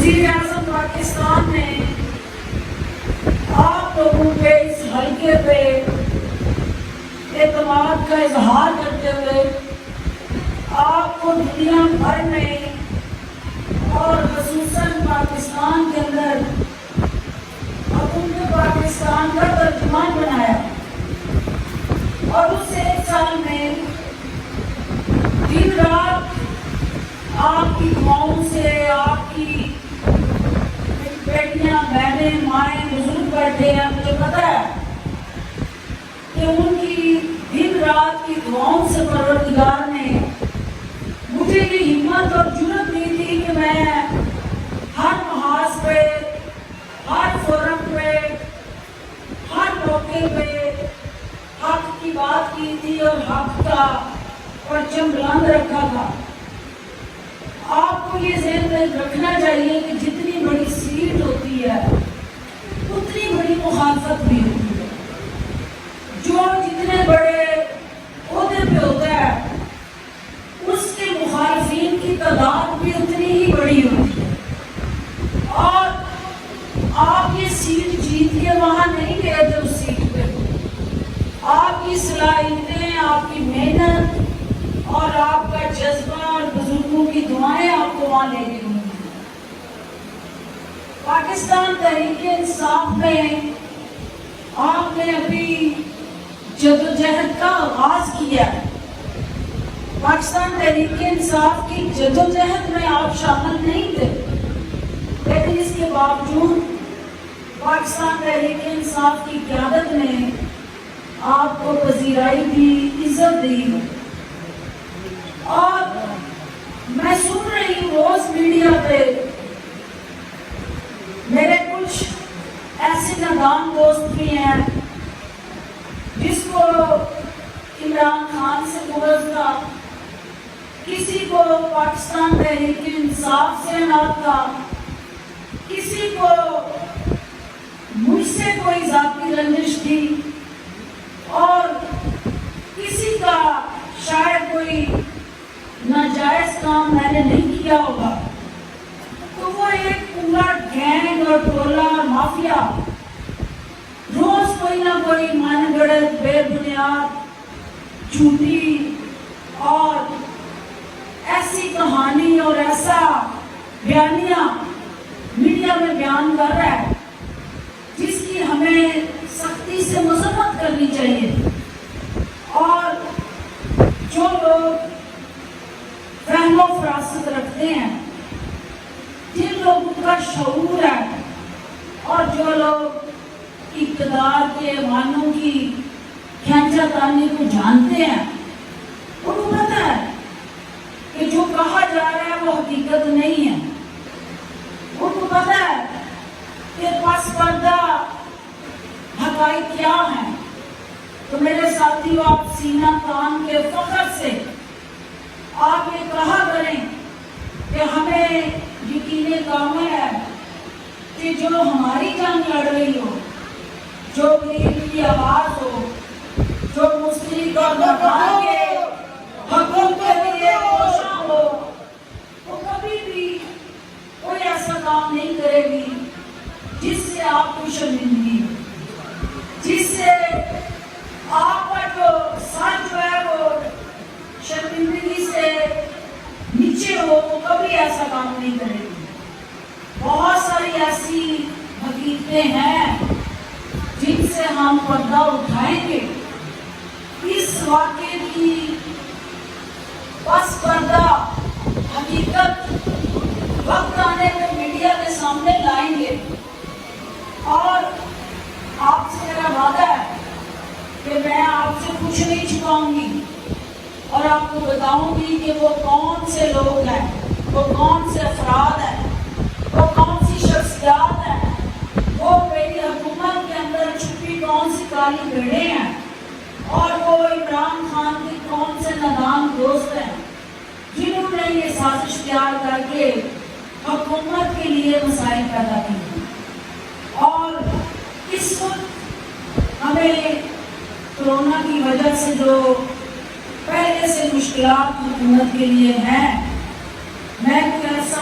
وزیر اعظم پاکستان نے آپ لوگوں کے اس حلقے پہ اعتماد کا اظہار کرتے ہوئے آپ کو دنیا بھر میں اور خصوصاً پاکستان کے اندر حکومت پاکستان کا ترجمان بنایا، اور اس 1 سال میں دن رات آپ کی دعاؤں سے آپ کی بیٹیاں، بہنیں، مائیں، بزرگ بیٹھے ہیں، مجھے پتا ہے کہ ان کی دن رات کی دعاؤں سے پروردگار نے مجھے یہ ہمت اور جرأت دی تھی کہ میں ہر محاذ پہ، ہر فورم پہ، ہر موقع پہ حق کی بات کی تھی اور حق کا پرچم بلند رکھا تھا۔ آپ کو یہ ذہن میں رکھنا چاہیے کہ جتنی بڑی سیٹ ہوتی ہے اتنی بڑی مخالفت بھی ہوتی ہے، جو جتنے بڑے عہدے پہ ہوتا ہے اس کے مخالفین کی تعداد بھی اتنی ہی بڑی ہوتی ہے، اور آپ یہ سیٹ جیت کے وہاں نہیں گئے تھے۔ اس سیٹ پہ آپ کی صلاحیتیں، آپ کی محنت اور آپ کا جذبہ اور بزرگوں کی دعائیں آپ کو وہاں لے گئی ہوں۔ پاکستان تحریک انصاف میں آپ نے ابھی جدوجہد کا آغاز کیا ہے۔ پاکستان تحریک انصاف کی جدوجہد میں آپ شامل نہیں تھے، لیکن اس کے باوجود پاکستان تحریک انصاف کی قیادت نے آپ کو پذیرائی دی، عزت دی، اور میں سن رہی ہوں روز میڈیا پہ میرے کچھ ایسے نادان دوست بھی ہیں جس کو عمران خان سے بغض تھا، کسی کو پاکستان تحریک انصاف سے عناد تھا، کسی کو مجھ سے کوئی ذاتی رنجش تھی، اور کسی کا شاید کوئی ناجائز کام میں نے نہیں کیا ہوگا، تو وہ ایک پورا گینگ اور ٹولہ اور مافیا روز کوئی نہ کوئی من گڑت، بے بنیاد، جھوٹی اور ایسی کہانی اور ایسا بیانیہ میڈیا میں بیان کر رہا ہے جس کی ہمیں سختی سے مذمت کرنی چاہیے، اور جو لوگ فہم و فراست رکھتے ہیں، جن لوگوں کا شعور ہے، اور جو لوگ اقتدار کے ایوانوں کی کھینچا تانی کو جانتے ہیں، ان کو پتہ ہے کہ جو کہا جا رہا ہے وہ حقیقت نہیں ہے۔ ان کو پتہ ہے کہ پس پردہ حقائق کیا ہیں۔ تو میرے ساتھیوں، آپ سینہ تان کے فخر سے آپ یہ کہا کریں کہ ہمیں یقین کامل ہے کہ جو ہماری جنگ لڑ رہی ہو، جو غریب کی آواز ہو، جو مستحق اور مکان کے حقوق کے لیے کوشاں ہو، وہ کبھی بھی کوئی ایسا کام نہیں کرے گی جس سے آپ کو شرمندگی ہو، جس سے آپ کا جو سر جو ہے وہ شرمندگی سے نیچے ہو، وہ کبھی ایسا کام نہیں کرے گی۔ بہت ساری ایسی حقیقتیں ہیں جن سے ہم پردہ اٹھائیں گے، اس واقعے کی پس پردہ حقیقت وقت آنے پہ میڈیا کے سامنے لائیں گے، اور آپ سے میرا وعدہ ہے کہ میں آپ سے کچھ نہیں چھپاؤں گی، اور آپ کو بتاؤں گی کہ وہ کون سے لوگ ہیں، وہ کون سے افراد ہیں، وہ کون سی شخصیات ہیں، وہ میری حکومت کے اندر چھپی کون سی کالی بھیڑیں ہیں، اور وہ عمران خان کے کون سے نادان دوست ہیں جنہوں نے یہ سازش تیار کر کے حکومت کے لیے مسائل پیدا کیے۔ اور اس وقت ہمیں کورونا کی وجہ سے جو پہلے سے مشکلات حکومت کے لیے ہیں، میں کوئی ایسا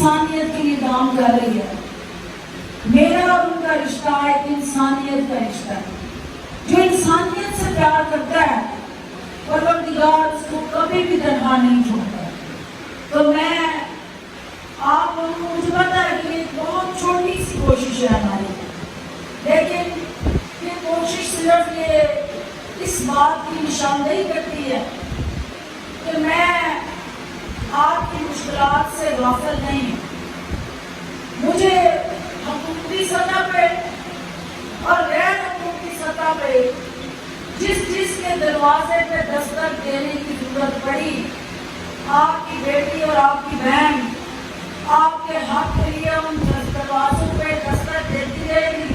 انسانیت کے لیے کام کر رہی ہے. میرا اور ان کا رشتہ ایک انسانیت کا رشتہ ہے. جو انسانیت سے پیار کرتا ہے پروردگار اس کو کبھی بھی تنہا نہیں چھوڑتا. تو میں آپ لوگوں کو مجھے پتا ہے کہ ایک بہت چھوٹی سی کوشش ہے ہماری، لیکن یہ کوشش صرف یہ اس بات کی نشاندہی کرتی ہے کہ میں آپ کی مشکلات سے غافل نہیں ہوں. مجھے حکومتی سطح پہ اور غیر حکومتی سطح پہ جس کے دروازے پہ دستک دینے کی ضرورت پڑی، آپ کی بیٹی اور آپ کی بہن آپ کے حق کے لیے ان دروازوں پہ دستک دیتی رہے گی.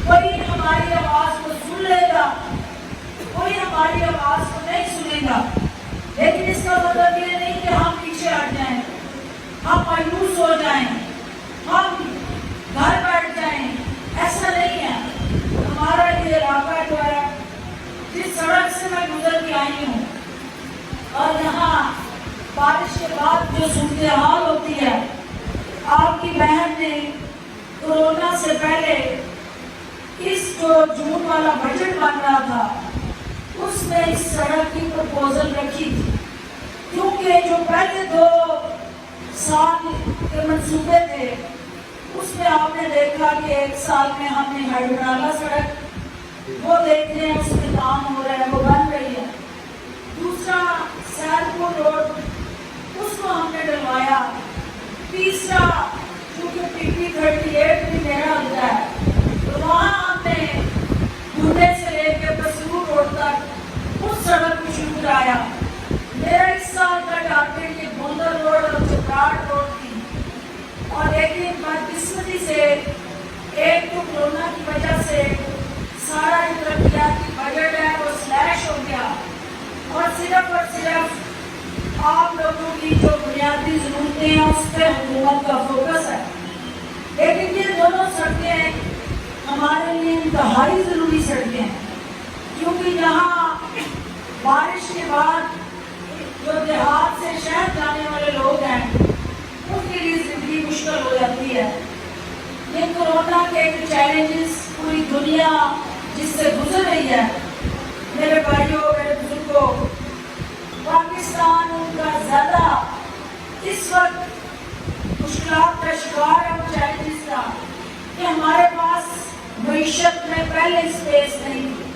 کوئی ہماری آواز کو سن لے گا، کوئی ہماری آواز کو نہیں سنے گا، لیکن اس کا مطلب یہ نہیں کہ ہم پیچھے ہٹ جائیں، ہم مایوس ہو جائیں، ہم گھر بیٹھ جائیں. ایسا نہیں ہے. ہمارا یہ علاقہ جو ہے، جس سڑک سے میں گزر کے آئی ہوں، اور یہاں بارش کے بعد جو صورتحال ہوتی ہے، آپ کی بہن نے کورونا سے پہلے اس جو جون والا بجٹ بن رہا تھا اس میں اس سڑک کی پروپوزل رکھی تھی، کیونکہ جو پہلے 2 سال کے منصوبے تھے اس میں آپ نے دیکھا کہ 1 سال میں ہم نے ہیڈرالہ سڑک وہ دیکھتے ہیں، اس میں کام ہو رہا ہے، وہ بن رہی ہے. دوسرا سیرپور روڈ اس کو ہم نے ڈلوایا. تیسرا کیونکہ PP-38 بھی میرا ہوتا ہے تو وہاں ہم نے گھوڑے سے لے کے بسرور روڈ تک اس سڑک کو شروع کرایا. میرا اس سال کا ٹارگیٹ یہ بوندر روڈ اور چپراٹ روڈ تھی، اور لیکن بدقسمتی سے ایک تو کورونا کی وجہ سے سارا جو ترقیاتی بجٹ ہے وہ سلیش ہو گیا، اور صرف آپ لوگوں کی جو بنیادی ضرورتیں ہیں اس پہ حکومت کا فوکس ہے. لیکن یہ دونوں سڑکیں ہمارے لیے انتہائی ضروری سڑکیں ہیں، کیونکہ یہاں بارش کے بعد جو دیہات سے شہر جانے والے لوگ ہیں ان کے لیے زندگی مشکل ہو جاتی ہے. یہ کورونا کے چیلنجز پوری دنیا جس سے گزر رہی ہے، میرے بھائیوں، میرے بزرگوں، پاکستان ان کا زیادہ اس وقت مشکلات کا شکار ہے ان چیلنجز کا کہ ہمارے پاس معیشت میں پہلے اسپیس نہیں تھی.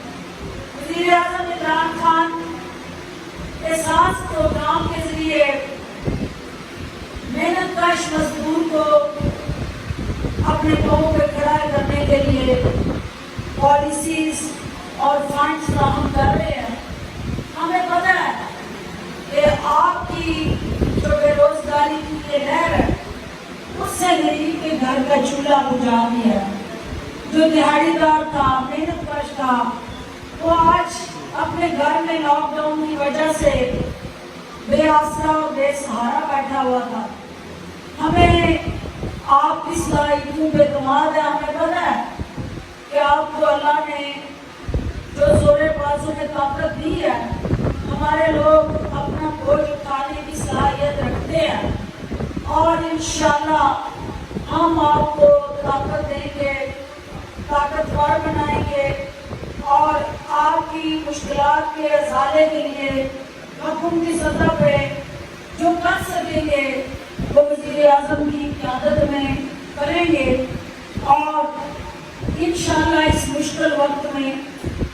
وزیر اعظم عمران خان احساس پروگرام کے ذریعے محنت کش مزدور کو اپنے پاؤں پہ کھڑا کرنے کے لیے پالیسیز اور فنڈز فراہم کر رہے ہیں. ہمیں پتہ ہے کہ آپ کی جو بے روزگاری کی یہ لہر ہے اس سے غریب کے گھر کا چولہا بجھا دیا ہے. جو دیہڑی دار تھا، محنت کش تھا، وہ آج اپنے گھر میں لاک ڈاؤن کی وجہ سے بے آسرا اور بے سہارا بیٹھا ہوا تھا. ہمیں آپ کی صلاحیتوں پہ اعتماد ہے. ہمیں پتہ ہے کہ آپ کو اللہ نے جو زور بازو میں طاقت دی ہے، ہمارے لوگ اپنا بوجھ اٹھانے کی صلاحیت رکھتے ہیں، اور انشاءاللہ ہم آپ کو طاقت دیں گے، طاقتور بنائیں گے، اور آپ کی مشکلات کے ازالے کے لیے حکومتی سطح پہ جو کر سکیں گے وہ وزیر اعظم کی قیادت میں کریں گے. اور انشاءاللہ اس مشکل وقت میں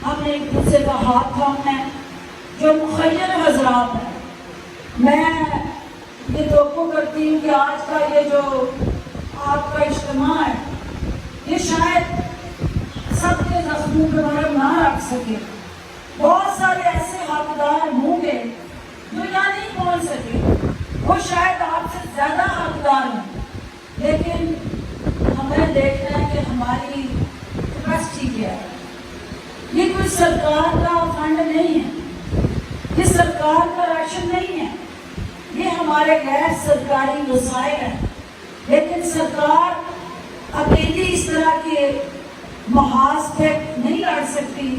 ہم نے ایک دوسرے کا ہاتھ تھامنا ہے. جو مخیر حضرات ہیں، میں یہ توقع کرتی ہوں کہ آج کا یہ جو آپ کا اجتماع ہے یہ شاید سب کے زخموں پہ مرہم نہ رکھ سکے. بہت سارے ایسے حقدار ہوں گے جو یہاں نہیں پہنچ سکے، وہ شاید آپ سے زیادہ حقدار ہیں، لیکن ہمیں دیکھنا ہے کہ ہماری کیپیسٹی کیا ہے. یہ کوئی سرکار کا فنڈ نہیں ہے، یہ سرکار کا راشن نہیں ہے، یہ ہمارے غیر سرکاری وسائل ہیں. لیکن سرکار اکیلی اس طرح کے محاذ پہ نہیں لڑ سکتی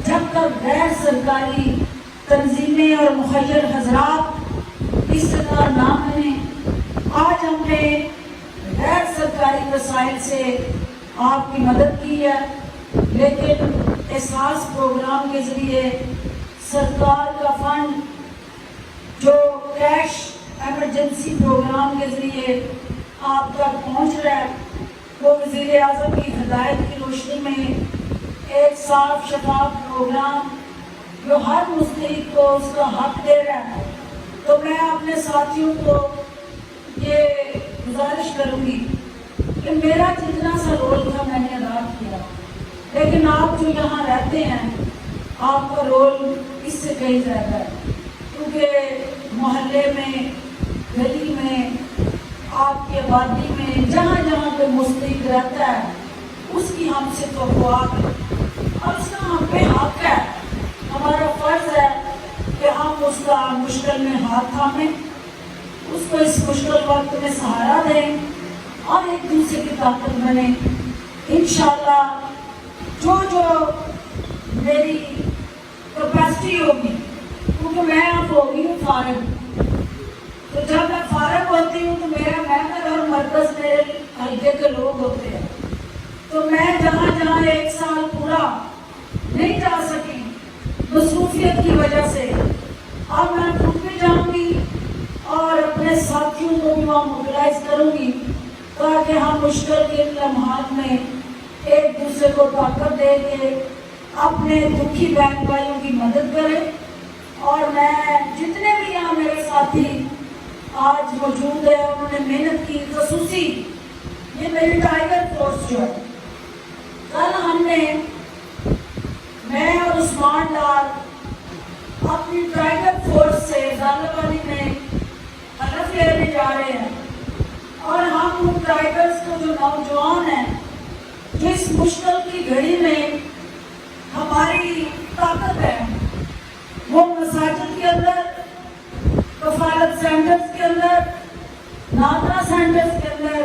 جب تک غیر سرکاری تنظیمیں اور مخیر حضرات اس طرح نہ بنیں. آج ہم نے سے آپ کی مدد کی ہے، لیکن احساس پروگرام کے ذریعے سرکار کا فنڈ جو کیش ایمرجنسی پروگرام کے ذریعے آپ تک پہنچ رہا ہے، وہ وزیر اعظم کی ہدایت کی روشنی میں ایک صاف شفاف پروگرام جو ہر مستحق کو اس کا حق دے رہا ہے۔ تو میں اپنے ساتھیوں کو یہ گزارش کروں گی کہ میرا جتنا سا رول تھا میں نے ادا کیا، لیکن آپ جو یہاں رہتے ہیں آپ کا رول اس سے کہیں زیادہ ہے، کیونکہ محلے میں، گلی میں، آپ کی آبادی میں جہاں جہاں پہ مستحق رہتا ہے اس کی ہم سے توقعات ہے اور اس کا ہم پہ حق ہے۔ ہمارا فرض ہے کہ ہم اس کا مشکل میں ہاتھ تھامیں، اس کو اس مشکل وقت میں سہارا دیں اور ایک دوسرے کی طاقت بنیں۔ انشاءاللہ جو میری کیپیسٹی ہوگی، کیونکہ میں اب ہوگی ہوں فارغ، تو جب میں فارغ ہوتی ہوں تو میرا محنت اور مرکز میرے حلقے کے لوگ ہوتے ہیں، تو میں جہاں جہاں ایک سال پورا نہیں جا سکی مصروفیت کی وجہ سے، اب میں خود بھی جاؤں گی اور اپنے ساتھیوں کو بھی وہاں موبلائز کروں گی تاکہ ہم مشکل کے لمحات میں ایک دوسرے کو طاقت دے کے اپنے دکھی بہن بھائیوں کی مدد کریں۔ اور میں جتنے بھی یہاں میرے ساتھی آج موجود ہیں انہوں نے محنت کی، خصوصی یہ میری ٹائیگر فورس جو ہے، کل ہم نے، میں اور عثمان ڈار اپنی ٹائیگر فورس سے ظالبانی میں حلف لینے جا رہے ہیں، اور ہم ان ٹائیگرز کو جو نوجوان ہیں جو اس مشکل کی گھڑی میں ہماری طاقت ہے، وہ مساجد کے اندر، کفالت سینٹرز کے اندر، نادرا سینٹرز کے اندر،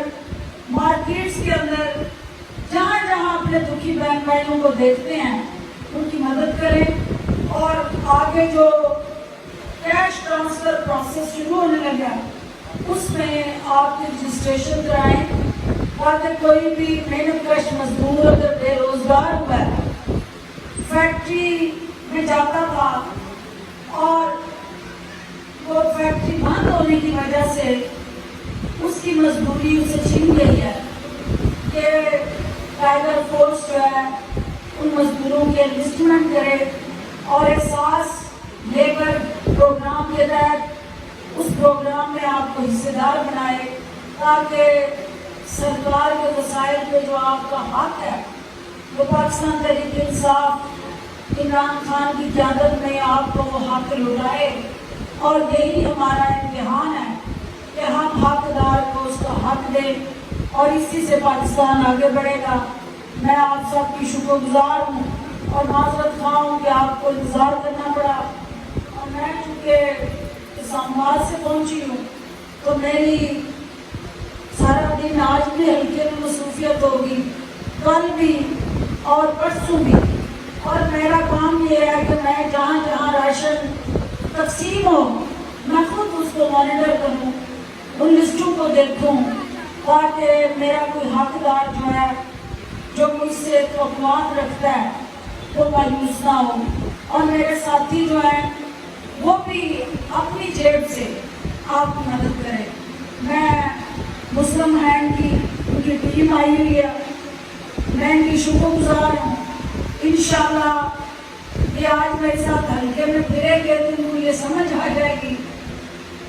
مارکیٹس کے اندر، جہاں جہاں اپنے دکھی بہن بھائیوں کو دیکھتے ہیں ان کی مدد کریں، اور آگے جو کیش ٹرانسفر پروسیس شروع ہونے لگا اس میں آپ رجسٹریشن کرائیں تاکہ کوئی بھی محنت کش مزدور اگر بے روزگار ہوا ہے، فیکٹری میں جاتا تھا اور وہ فیکٹری بند ہونے کی وجہ سے اس کی مزدوری اسے چھین گئی ہے، کہ ٹائیگر فورس جو ہے ان مزدوروں کے انویسٹمنٹ کرے اور احساس لیبر پروگرام کے تحت اس پروگرام میں آپ کو حصے دار بنائے تاکہ سرکار کے وسائل پہ جو آپ کا حق ہے وہ پاکستان تحریک انصاف عمران خان کی قیادت میں آپ کو وہ حق لٹائے۔ اور یہی ہمارا امتحان ہے کہ ہم حقدار کو اس کا حق دیں اور اسی سے پاکستان آگے بڑھے گا۔ میں آپ سب کی شکر گزار ہوں اور معذرت خواہ ہوں کہ آپ کو انتظار کرنا پڑا، اور میں چونکہ اسلام آباد سے پہنچی ہوں تو میری سارا دن آج بھی ہلکے میں مصروفیت ہوگی، کل بھی اور پرسوں بھی، اور میرا کام یہ ہے کہ میں جہاں جہاں راشن تقسیم ہو میں خود اس کو مانیٹر کروں، ان لسٹوں کو دیکھوں تاکہ میرا کوئی حقدار جو ہے جو مجھ سے توقعات رکھتا ہے وہ مایوس نہ ہو، اور میرے ساتھی جو ہیں وہ بھی اپنی جیب سے آپ کی مدد کریں۔ میں مسلم ہینڈ کی ان کی ٹیم آئی ہوئی ہے، میں ان کی شکر گزار ہوں۔ انشاءاللہ یہ آج میرے ساتھ ہلکے میں پھرے گئے تو ان کو یہ سمجھ آ جائے گی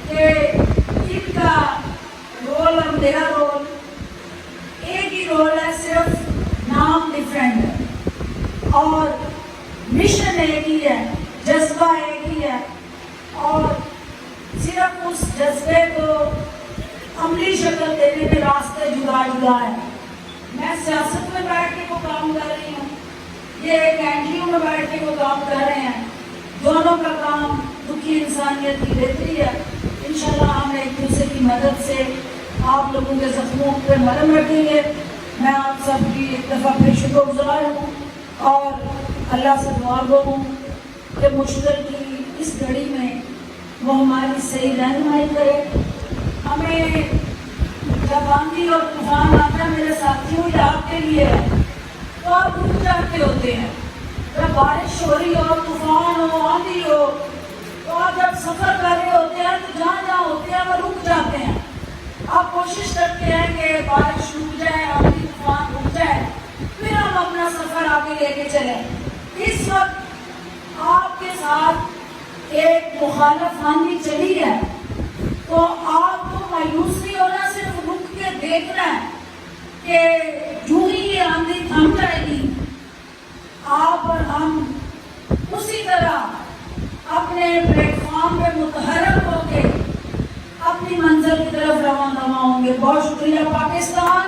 کہ ان کا رول اور میرا رول ایک ہی رول ہے، صرف نام ڈفرینٹ ہے اور مشن ایک ہی ہے، جذبہ ایک ہی ہے، اور صرف اس جذبے کو عملی شکل دینے میں راستے جدا جدا ہے۔ میں سیاست میں بیٹھ کے وہ کام کر رہی ہوں، یہ ایک NGO میں بیٹھ کے وہ کام کر رہے ہیں، دونوں کا کام دکھی انسانیت کی بہتری ہے۔ انشاءاللہ ہم ایک دوسرے کی مدد سے آپ لوگوں کے زخموں پہ مرہم رکھیں گے۔ میں آپ سب کی ایک دفعہ پھر شکر گزار ہوں اور اللہ سے دعا گو ہوں کہ مشکل کی اس گھڑی میں وہ ہماری صحیح رہنمائی کرے، ہمیں جب آندھی اور طوفان آتا ہے میرے ساتھیوں یہ آپ کے لیے ہے تو آپ رک جاتے ہوتے ہیں. جب بارش ہو رہی ہو، طوفان ہو، آندھی ہو، تو آپ جب سفر کر رہے ہوتے ہیں تو جہاں جہاں ہوتے ہیں وہ رک جاتے ہیں. آپ کوشش کرتے ہیں کہ بارش رک جائے، آندھی طوفان رک جائے، پھر ہم اپنا سفر آگے لے کے چلیں. اس وقت آپ کے ساتھ ایک مخالف آندھی چلی ہے تو آپ کو مایوس نہیں ہونا، صرف رک کے دیکھنا ہے کہ جو ہی یہ آندھی تھم جائے گی آپ اور ہم اسی طرح اپنے پلیٹ فارم پہ متحرک ہو کے اپنی منزل کی طرف روانہ ہوں گے. بہت شکریہ. پاکستان